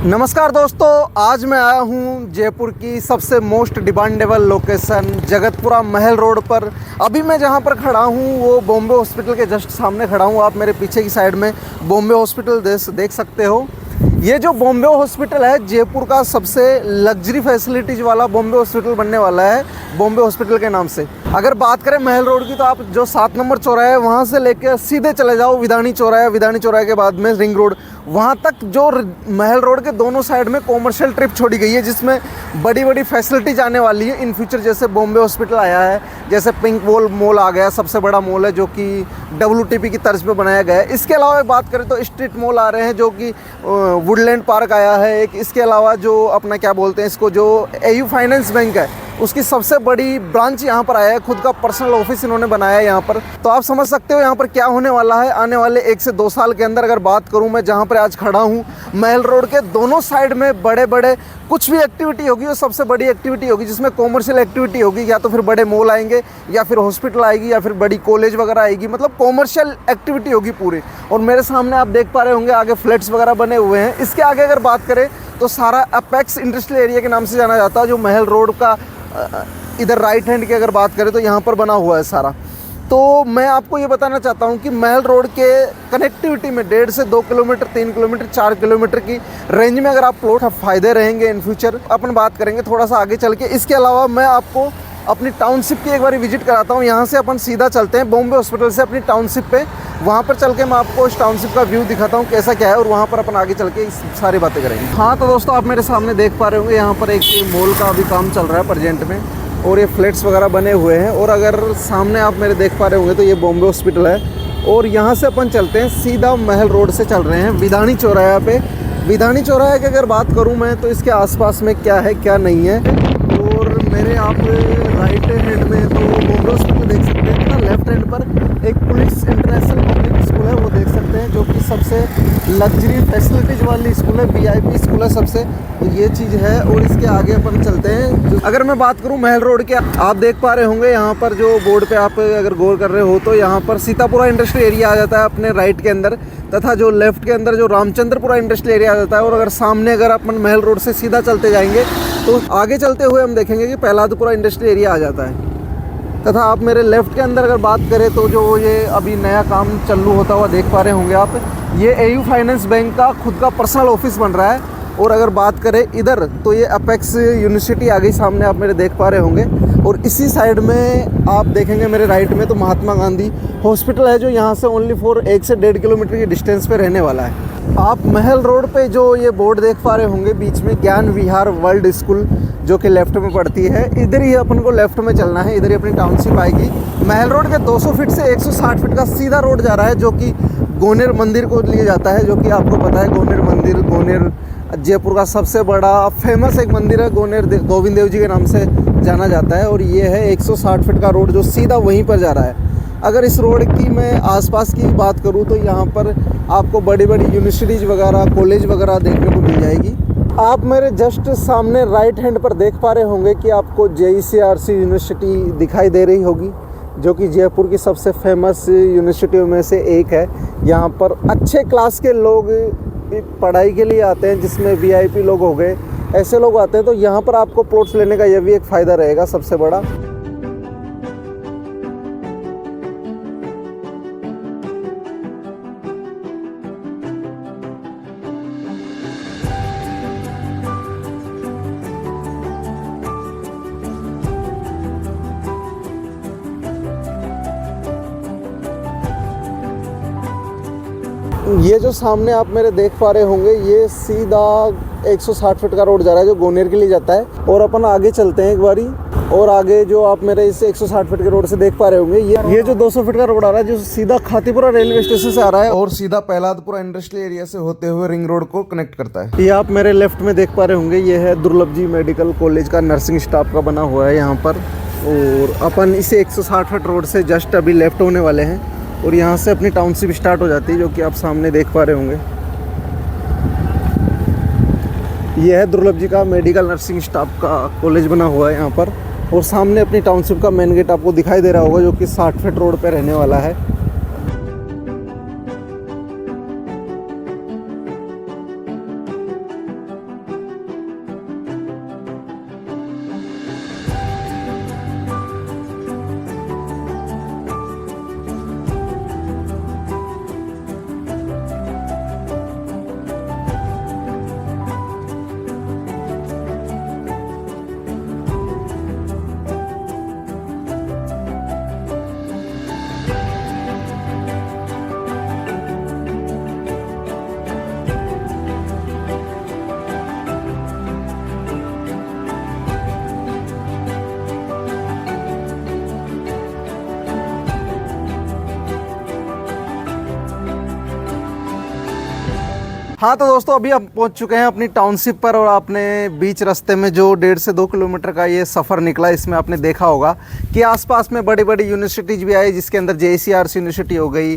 नमस्कार दोस्तों, आज मैं आया हूँ जयपुर की सबसे मोस्ट डिमांडेबल लोकेशन जगतपुरा महल रोड पर। अभी मैं जहाँ पर खड़ा हूँ वो बॉम्बे हॉस्पिटल के जस्ट सामने खड़ा हूँ। आप मेरे पीछे की साइड में बॉम्बे हॉस्पिटल देख सकते हो। ये जो बॉम्बे हॉस्पिटल है जयपुर का सबसे लग्जरी फैसिलिटीज़ वाला बॉम्बे हॉस्पिटल बनने वाला है, बॉम्बे हॉस्पिटल के नाम से। अगर बात करें महल रोड की तो आप जो 7 नंबर चौराहा है वहाँ से लेकर सीधे चले जाओ विधानी चौराहे के बाद में रिंग रोड, वहाँ तक जो महल रोड के दोनों साइड में कॉमर्शियल ट्रिप छोड़ी गई है, जिसमें बड़ी बड़ी फैसिलिटीज आने वाली है इन फ्यूचर। जैसे बॉम्बे हॉस्पिटल आया है, जैसे पिंक वॉल मॉल आ गया, सबसे बड़ा मॉल है जो कि WTP की तर्ज पे बनाया गया है। इसके अलावा बात करें तो स्ट्रीट मॉल आ रहे हैं जो कि वुडलैंड पार्क आया है एक। इसके अलावा जो अपना क्या बोलते हैं इसको, जो AU फाइनेंस बैंक है उसकी सबसे बड़ी ब्रांच यहाँ पर आया है, खुद का पर्सनल ऑफिस इन्होंने बनाया है यहाँ पर। तो आप समझ सकते हो यहाँ पर क्या होने वाला है आने वाले 1 से 2 साल के अंदर। अगर बात करूँ मैं जहाँ पर आज खड़ा हूँ, महल रोड के दोनों साइड में बड़े बड़े कुछ भी एक्टिविटी होगी, वो सबसे बड़ी एक्टिविटी होगी जिसमें कॉमर्शियल एक्टिविटी होगी। या तो फिर बड़े मॉल आएंगे, या फिर हॉस्पिटल आएगी, या फिर बड़ी कॉलेज वगैरह आएगी, मतलब कॉमर्शियल एक्टिविटी होगी पूरी। और मेरे सामने आप देख पा रहे होंगे आगे फ्लैट्स वगैरह बने हुए हैं। इसके आगे अगर बात करें तो सारा अपेक्स इंडस्ट्रियल एरिया के नाम से जाना जाता है, जो महल रोड का इधर राइट हैंड की अगर बात करें तो यहाँ पर बना हुआ है सारा। तो मैं आपको ये बताना चाहता हूँ कि महल रोड के कनेक्टिविटी में 1.5 से 2 किलोमीटर, 3 किलोमीटर, 4 किलोमीटर की रेंज में अगर आप प्लॉट फ़ायदे रहेंगे इन फ्यूचर। अपन बात करेंगे थोड़ा सा आगे चल के। इसके अलावा मैं आपको अपनी टाउनशिप की एक बार विजिट कराता हूँ। यहाँ से अपन सीधा चलते हैं बॉम्बे हॉस्पिटल से अपनी टाउनशिप पे, वहाँ पर चल के मैं आपको इस टाउनशिप का व्यू दिखाता हूँ कैसा क्या है, और वहाँ पर अपन आगे चल के इस सारी बातें करेंगे। हाँ तो दोस्तों, आप मेरे सामने देख पा रहे होंगे यहाँ पर एक मॉल का अभी काम चल रहा है प्रेजेंट में, और ये फ्लैट्स वगैरह बने हुए हैं। और अगर सामने आप मेरे देख पा रहे होंगे तो ये बॉम्बे हॉस्पिटल है। और यहाँ से अपन चलते हैं सीधा महल रोड से चल रहे हैं विधानी चौराहा पे। विधानी चौराहे की अगर बात करूँ मैं तो इसके आसपास में क्या है क्या नहीं है। और मेरे आप राइट हैंड में तो बॉम्बे हॉस्पिटल देख सकते हैं, तथा लेफ्ट हैंड पर एक पुलिस इंटरनेशनल पब्लिक स्कूल है वो देख सकते हैं, जो कि सबसे लग्जरी फैसिलिटीज वाली स्कूल है, VIP स्कूल है सबसे। तो ये चीज़ है। और इसके आगे अपन चलते हैं। अगर मैं बात करूं महल रोड के, आप देख पा रहे होंगे यहाँ पर जो बोर्ड पे आप अगर गौर कर रहे हो तो यहाँ पर सीतापुरा इंडस्ट्रियल एरिया आ जाता है अपने राइट के अंदर, तथा जो लेफ्ट के अंदर जो रामचंद्रपुरा इंडस्ट्रियल एरिया आ जाता है। और अगर सामने अगर अपन महल रोड से सीधा चलते जाएंगे तो आगे चलते हुए हम देखेंगे कि प्रहलादपुरा इंडस्ट्रियल एरिया आ जाता है। तथा आप मेरे लेफ़्ट के अंदर अगर बात करें तो जो ये अभी नया काम चालू होता हुआ देख पा रहे होंगे आप, ये AU फाइनेंस बैंक का खुद का पर्सनल ऑफिस बन रहा है। और अगर बात करें इधर तो ये अपेक्स यूनिवर्सिटी आ गई सामने, आप मेरे देख पा रहे होंगे। और इसी साइड में आप देखेंगे मेरे राइट में तो महात्मा गांधी हॉस्पिटल है, जो यहाँ से ओनली 1 से 1.5 किलोमीटर की डिस्टेंस पे रहने वाला है। आप महल रोड पे जो ये बोर्ड देख पा रहे होंगे बीच में, ज्ञान विहार वर्ल्ड स्कूल, जो कि लेफ्ट में पड़ती है, इधर ही अपन को लेफ्ट में चलना है, इधर ही अपनी टाउनशिप आएगी। महल रोड के 200 फीट से 160 फीट का सीधा रोड जा रहा है, जो कि गोनेर मंदिर को लिए जाता है, जो कि आपको पता है गोनेर मंदिर, गोनेर जयपुर का सबसे बड़ा फेमस एक मंदिर है, गोनेर गोविंद देव जी के नाम से जाना जाता है। और ये है 160 फीट का रोड जो सीधा वहीं पर जा रहा है। अगर इस रोड की मैं आसपास की बात करूं तो यहाँ पर आपको बड़ी बड़ी यूनिवर्सिटीज़ वगैरह, कॉलेज वगैरह देखने को मिल जाएगी। आप मेरे जस्ट सामने राइट हैंड पर देख पा रहे होंगे कि आपको JECRC यूनिवर्सिटी दिखाई दे रही होगी, जो कि जयपुर की सबसे फेमस यूनिवर्सिटियों में से एक है। यहाँ पर अच्छे क्लास के लोग पढ़ाई के लिए आते हैं, जिसमें VIP लोग हो गए, ऐसे लोग आते हैं। तो यहाँ पर आपको प्लॉट्स लेने का यह भी एक फ़ायदा रहेगा सबसे बड़ा। ये जो सामने आप मेरे देख पा रहे होंगे, ये सीधा 160 फीट का रोड जा रहा है जो गोनेर के लिए जाता है। और अपन आगे चलते हैं एक बारी, और आगे जो आप मेरे इस 160 फीट के रोड से देख पा रहे होंगे, ये जो 200 फीट का रोड आ रहा है जो सीधा खातीपुरा रेलवे स्टेशन से आ रहा है और सीधा प्रहलादपुरा इंडस्ट्रियल एरिया से होते हुए रिंग रोड को कनेक्ट करता है। ये आप मेरे लेफ्ट में देख पा रहे होंगे, ये है दुर्लभ जी मेडिकल कॉलेज का नर्सिंग स्टाफ का बना हुआ है यहाँ पर। और अपन इसे 160 फीट रोड से जस्ट अभी लेफ्ट होने वाले हैं, और यहाँ से अपनी टाउनशिप स्टार्ट हो जाती है, जो कि आप सामने देख पा रहे होंगे। यह है दुर्लभ जी का मेडिकल नर्सिंग स्टाफ का कॉलेज बना हुआ है यहाँ पर। और सामने अपनी टाउनशिप का मेन गेट आपको दिखाई दे रहा होगा, जो कि 60 फीट रोड पे रहने वाला है। हाँ तो दोस्तों अभी हम पहुंच चुके हैं अपनी टाउनशिप पर और आपने बीच रास्ते में जो 1.5 से 2 किलोमीटर का ये सफ़र निकला, इसमें आपने देखा होगा कि आसपास में बड़ी बड़ी यूनिवर्सिटीज़ भी आई, जिसके अंदर JCRC यूनिवर्सिटी हो गई,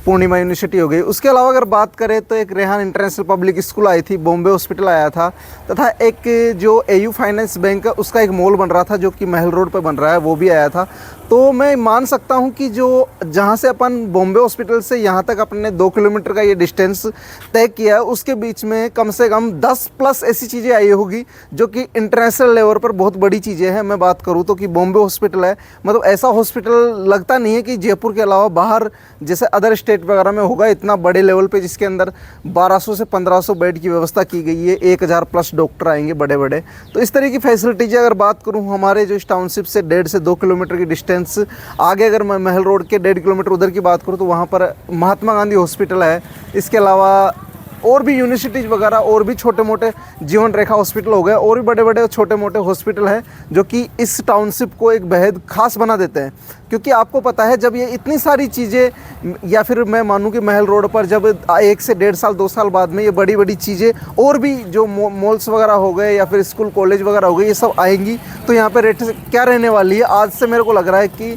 पूर्णिमा यूनिवर्सिटी हो गई। उसके अलावा अगर बात करें तो एक रेहान इंटरनेशनल पब्लिक स्कूल आई थी, बॉम्बे हॉस्पिटल आया था, तथा एक जो AU फाइनेंस बैंक है उसका एक मॉल बन रहा था जो कि महल रोड पे बन रहा है, वो भी आया था। तो मैं मान सकता हूं कि जो जहां से अपन बॉम्बे हॉस्पिटल से यहां तक अपने 2 किलोमीटर का ये डिस्टेंस तय किया है, उसके बीच में कम से कम 10 प्लस ऐसी चीज़ें आई होगी जो कि इंटरनेशनल लेवल पर बहुत बड़ी चीज़ें हैं। मैं बात करूँ तो कि बॉम्बे हॉस्पिटल है, मतलब ऐसा हॉस्पिटल लगता नहीं है कि जयपुर के अलावा बाहर जैसे अदर स्टेट वगैरह में होगा इतना बड़े लेवल पे, जिसके अंदर 1200 से 1500 बेड की व्यवस्था की गई है, 1000 प्लस डॉक्टर आएंगे बड़े बड़े। तो इस तरह की फैसिलिटीज़ अगर बात करूँ हमारे जो इस टाउनशिप से 1.5 से 2 किलोमीटर की डिस्टेंस आगे, अगर मैं महल रोड के 1.5 किलोमीटर उधर की बात करूँ तो वहाँ पर महात्मा गांधी हॉस्पिटल है। इसके अलावा और भी यूनिवर्सिटीज़ वगैरह और भी छोटे मोटे जीवन रेखा हॉस्पिटल हो गए, और भी बड़े बड़े छोटे मोटे हॉस्पिटल हैं जो कि इस टाउनशिप को एक बेहद खास बना देते हैं। क्योंकि आपको पता है जब ये इतनी सारी चीज़ें, या फिर मैं मानूँ कि महल रोड पर जब 1 से 1.5 साल 2 साल बाद में ये बड़ी बड़ी चीज़ें और भी जो मॉल्स वगैरह हो गए या फिर स्कूल कॉलेज वगैरह हो गए, ये सब आएंगी, तो यहाँ पर रेट क्या रहने वाली है, आज से मेरे को लग रहा है कि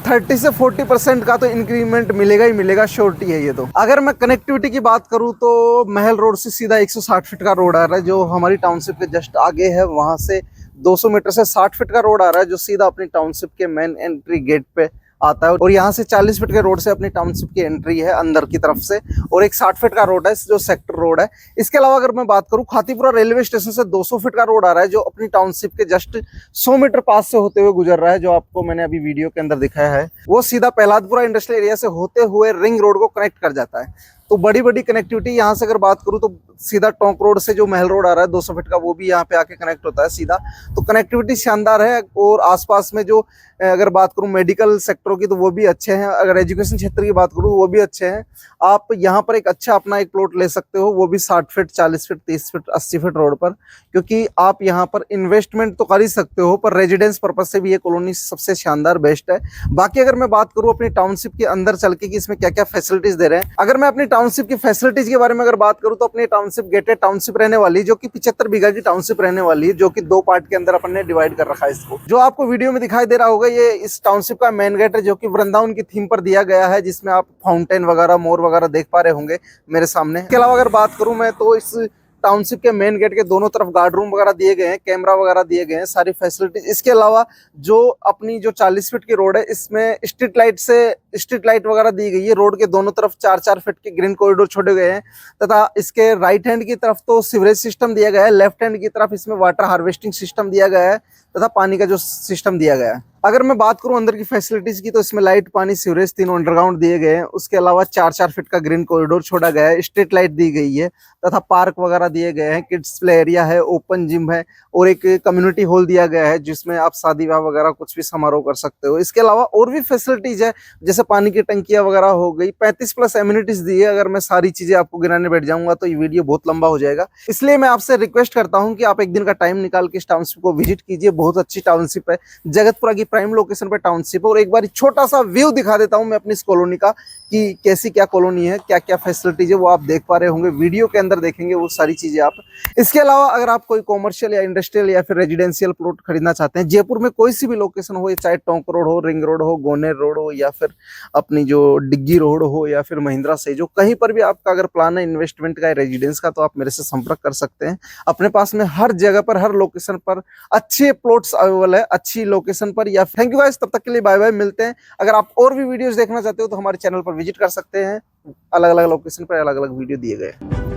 30 से 40% का तो इंक्रीमेंट मिलेगा ही मिलेगा, श्योरिटी है ये तो। अगर मैं कनेक्टिविटी की बात करूं तो महल रोड से सीधा 160 फीट का रोड आ रहा है जो हमारी टाउनशिप के जस्ट आगे है, वहां से 200 मीटर से 60 फीट का रोड आ रहा है जो सीधा अपनी टाउनशिप के मेन एंट्री गेट पे आता है, और यहाँ से 40 फीट के रोड से अपनी टाउनशिप की एंट्री है अंदर की तरफ से, और एक 60 फीट का रोड है जो सेक्टर रोड है। इसके अलावा अगर मैं बात करूँ खातीपुरा रेलवे स्टेशन से 200 फीट का रोड आ रहा है जो अपनी टाउनशिप के जस्ट 100 मीटर पास से होते हुए गुजर रहा है, जो आपको मैंने अभी वीडियो के अंदर दिखाया है। वो सीधा प्रहलादपुरा इंडस्ट्रियल एरिया से होते हुए रिंग रोड को कनेक्ट कर जाता है। तो बड़ी बड़ी कनेक्टिविटी यहाँ से अगर बात करूँ तो सीधा टोंक रोड से जो महल रोड आ रहा है 200 फीट का, वो भी यहाँ पे आके कनेक्ट होता है सीधा। तो कनेक्टिविटी शानदार है, और आसपास में जो अगर बात करूँ मेडिकल सेक्टरों की तो वो भी अच्छे हैं, अगर एजुकेशन क्षेत्र की बात करूँ वो भी अच्छे हैं। आप यहाँ पर एक अच्छा अपना एक प्लॉट ले सकते हो, वो भी 60 feet 40 feet 30 feet 80 feet road पर, क्योंकि आप यहाँ पर इन्वेस्टमेंट तो कर ही सकते हो पर रेजिडेंस पर्पज से भी ये कॉलोनी सबसे शानदार बेस्ट है। बाकी अगर मैं बात करूँ अपनी टाउनशिप के अंदर चल के कि इसमें क्या क्या फैसिलिटीज दे रहे हैं, अगर मैं अपनी टाउनशिप की फैसिलिटीज के बारे में अगर बात करूं तो अपनी टाउनशिप गेटेड टाउनशिप रहने वाली है जो कि 75 बीघा की टाउनशिप रहने वाली है, जो कि 2 पार्ट के अंदर अपन ने डिवाइड कर रखा है इसको। जो आपको वीडियो में दिखाई दे रहा होगा ये इस टाउनशिप का मेन गेट है जो कि वृंदावन की थीम पर दिया गया है, जिसमें आप फाउंटेन वगैरह मोर वगैरह देख पा रहे होंगे मेरे सामने। इसके अलावा अगर बात करूं मैं तो इस टाउनशिप के मेन गेट के दोनों तरफ गार्ड रूम वगैरह दिए गए हैं, कैमरा वगैरह दिए गए हैं, सारी फैसिलिटीज। इसके अलावा जो अपनी जो 40 फीट की रोड है इसमें स्ट्रीट लाइट वगैरह दी गई है, रोड के दोनों तरफ 4-4 फीट के ग्रीन कॉरिडोर छोड़े गए हैं, तथा इसके राइट हैंड की तरफ तो सीवरेज सिस्टम दिया गया है, लेफ्ट हैंड की तरफ इसमें वाटर हार्वेस्टिंग सिस्टम दिया गया है तथा पानी का जो सिस्टम दिया गया है। अगर मैं बात करूं अंदर की फैसिलिटीज की तो इसमें लाइट पानी सीवरेज तीनों अंडरग्राउंड दिए गए हैं। उसके अलावा 4-4 फीट का ग्रीन कॉरिडोर छोड़ा गया है, स्ट्रीट लाइट दी गई है तथा पार्क वगैरह दिए गए हैं, किड्स प्ले एरिया है, ओपन जिम है, और एक कम्युनिटी हॉल दिया गया है जिसमें आप शादी विवाह वगैरह कुछ भी समारोह कर सकते हो। इसके अलावा और भी फैसिलिटीज है जैसे पानी की टंकियां वगैरह हो गई, 35 प्लस एम्यूनिटीज दी है। अगर मैं सारी चीजें आपको गिनाने बैठ जाऊंगा तो ये वीडियो बहुत लंबा हो जाएगा, इसलिए मैं आपसे रिक्वेस्ट करता हूँ कि आप एक दिन का टाइम निकाल के इस टाउनशिप को विजिट कीजिए। बहुत अच्छी टाउनशिप है, जगतपुरा की प्राइम लोकेशन पर टाउनशिप। और एक बार छोटा सा व्यू दिखा देता हूं मैं अपनी इस कॉलोनी का कि कैसी क्या कॉलोनी है, क्या क्या फैसिलिटीज है, वो आप देख पा रहे होंगे, वीडियो के अंदर देखेंगे वो सारी चीजें आप। इसके अलावा अगर आप कोई कॉमर्शियल या इंडस्ट्रियल या फिर रेजिडेंशियल प्लॉट खरीदना चाहते हैं जयपुर में कोई सी भी लोकेशन हो, चाहे टोंक रोड हो, रिंग रोड हो, गोनेर रोड हो, या फिर अपनी जो डिग्गी रोड हो, या फिर महिंद्रा से, जो कहीं पर भी आपका अगर प्लान है इन्वेस्टमेंट का, रेजिडेंस का, तो आप मेरे से संपर्क कर सकते हैं। अपने पास में हर जगह पर हर लोकेशन पर अच्छे प्लॉट्स अवेलेबल है, अच्छी लोकेशन पर। या थैंक यू गाइस, तब तक के लिए बाय बाय, मिलते हैं। अगर आप और भी वीडियोस देखना चाहते हो तो हमारे चैनल पर विजिट कर सकते हैं, अलग अलग लोकेशन पर अलग अलग वीडियो दिए गए हैं।